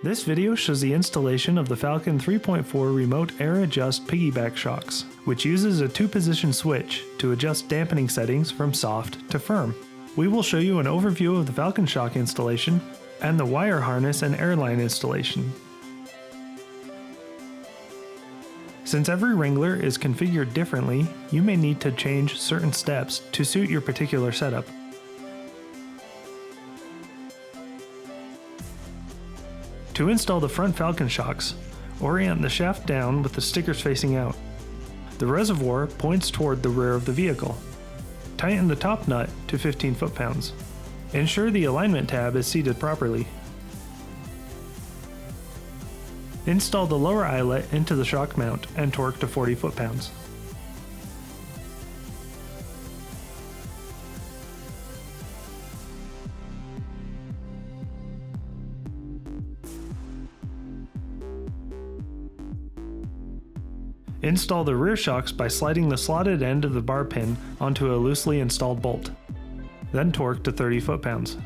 This video shows the installation of the Falcon 3.4 Remote Air Adjust Piggyback Shocks, which uses a 2-position switch to adjust dampening settings from soft to firm. We will show you an overview of the Falcon Shock installation and the wire harness and Airline installation. Since every Wrangler is configured differently, you may need to change certain steps to suit your particular setup. To install the front Falcon Shocks, orient the shaft down with the stickers facing out. The reservoir points toward the rear of the vehicle. Tighten the top nut to 15 foot-pounds. Ensure the alignment tab is seated properly. Install the lower eyelet into the shock mount and torque to 40 foot-pounds. Install the rear shocks by sliding the slotted end of the bar pin onto a loosely installed bolt. Then torque to 30 foot-pounds.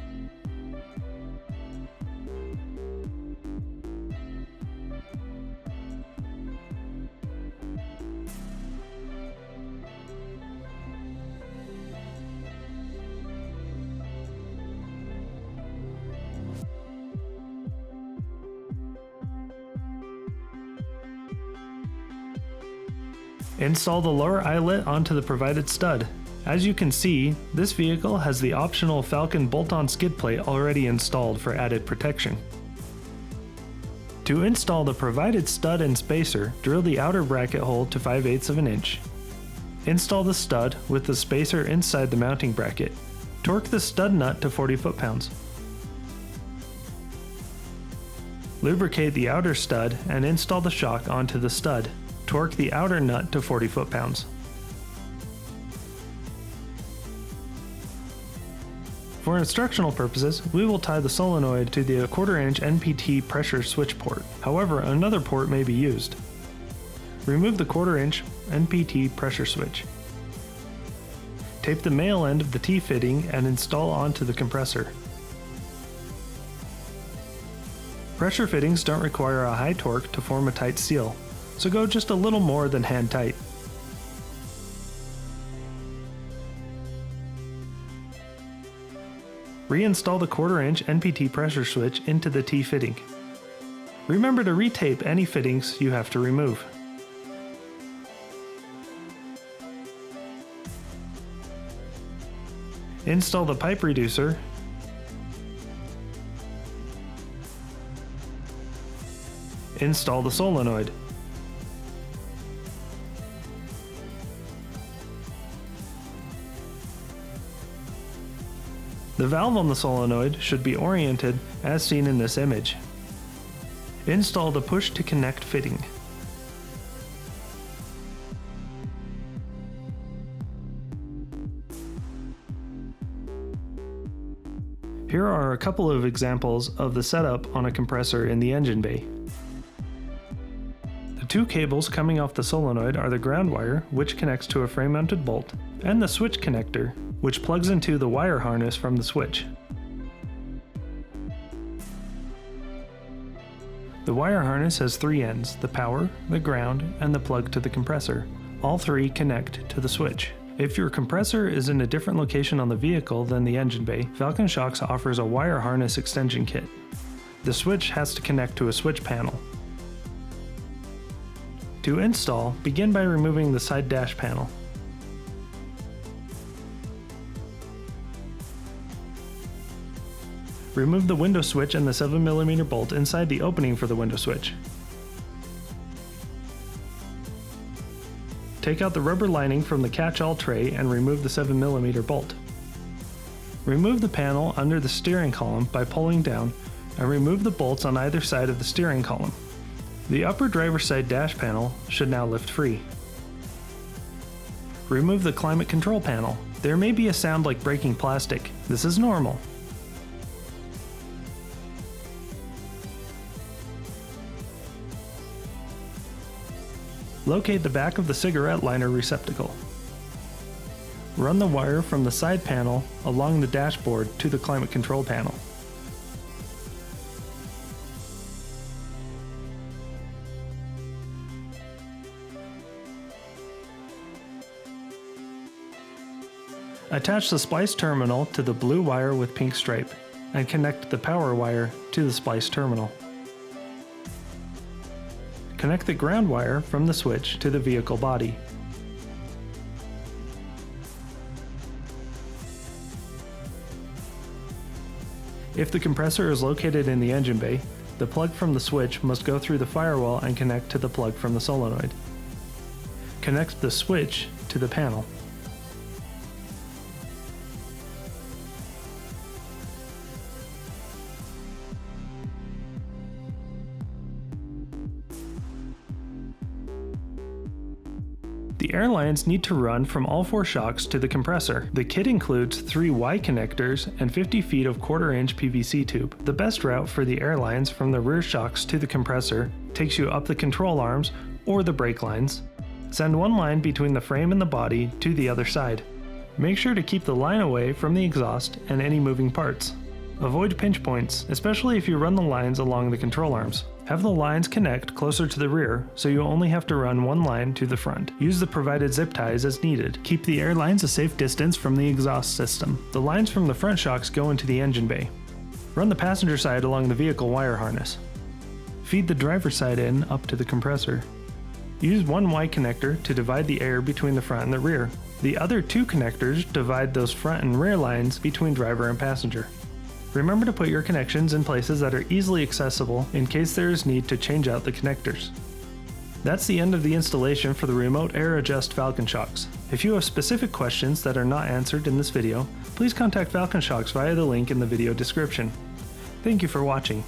Install the lower eyelet onto the provided stud. As you can see, this vehicle has the optional Falcon bolt-on skid plate already installed for added protection. To install the provided stud and spacer, drill the outer bracket hole to 5/8 of an inch. Install the stud with the spacer inside the mounting bracket. Torque the stud nut to 40 foot-pounds. Lubricate the outer stud and install the shock onto the stud. Torque the outer nut to 40 foot-pounds. For instructional purposes, we will tie the solenoid to the 1/4 inch NPT pressure switch port. However, another port may be used. Remove the 1/4 inch NPT pressure switch. Tape the male end of the T-fitting and install onto the compressor. Pressure fittings don't require a high torque to form a tight seal, so go just a little more than hand tight. Reinstall the 1/4 inch NPT pressure switch into the T-fitting. Remember to retape any fittings you have to remove. Install the pipe reducer, install the solenoid. The valve on the solenoid should be oriented as seen in this image. Install the push to connect fitting. Here are a couple of examples of the setup on a compressor in the engine bay. The 2 cables coming off the solenoid are the ground wire, which connects to a frame-mounted bolt, and the switch connector, which plugs into the wire harness from the switch. The wire harness has 3 ends: the power, the ground, and the plug to the compressor. All 3 connect to the switch. If your compressor is in a different location on the vehicle than the engine bay, Falcon Shocks offers a wire harness extension kit. The switch has to connect to a switch panel. To install, begin by removing the side dash panel. Remove the window switch and the 7mm bolt inside the opening for the window switch. Take out the rubber lining from the catch-all tray and remove the 7mm bolt. Remove the panel under the steering column by pulling down, and remove the bolts on either side of the steering column. The upper driver's side dash panel should now lift free. Remove the climate control panel. There may be a sound like breaking plastic. This is normal. Locate the back of the cigarette liner receptacle. Run the wire from the side panel along the dashboard to the climate control panel. Attach the splice terminal to the blue wire with pink stripe, and connect the power wire to the splice terminal. Connect the ground wire from the switch to the vehicle body. If the compressor is located in the engine bay, the plug from the switch must go through the firewall and connect to the plug from the solenoid. Connect the switch to the panel. The airlines need to run from all 4 shocks to the compressor. The kit includes 3 Y connectors and 50 feet of 1/4-inch PVC tube. The best route for the airlines from the rear shocks to the compressor takes you up the control arms or the brake lines. Send one line between the frame and the body to the other side. Make sure to keep the line away from the exhaust and any moving parts. Avoid pinch points, especially if you run the lines along the control arms. Have the lines connect closer to the rear, so you only have to run one line to the front. Use the provided zip ties as needed. Keep the air lines a safe distance from the exhaust system. The lines from the front shocks go into the engine bay. Run the passenger side along the vehicle wire harness. Feed the driver's side in up to the compressor. Use one Y connector to divide the air between the front and the rear. The other 2 connectors divide those front and rear lines between driver and passenger. Remember to put your connections in places that are easily accessible in case there is need to change out the connectors. That's the end of the installation for the Remote Air Adjust Falcon Shocks. If you have specific questions that are not answered in this video, please contact Falcon Shocks via the link in the video description. Thank you for watching.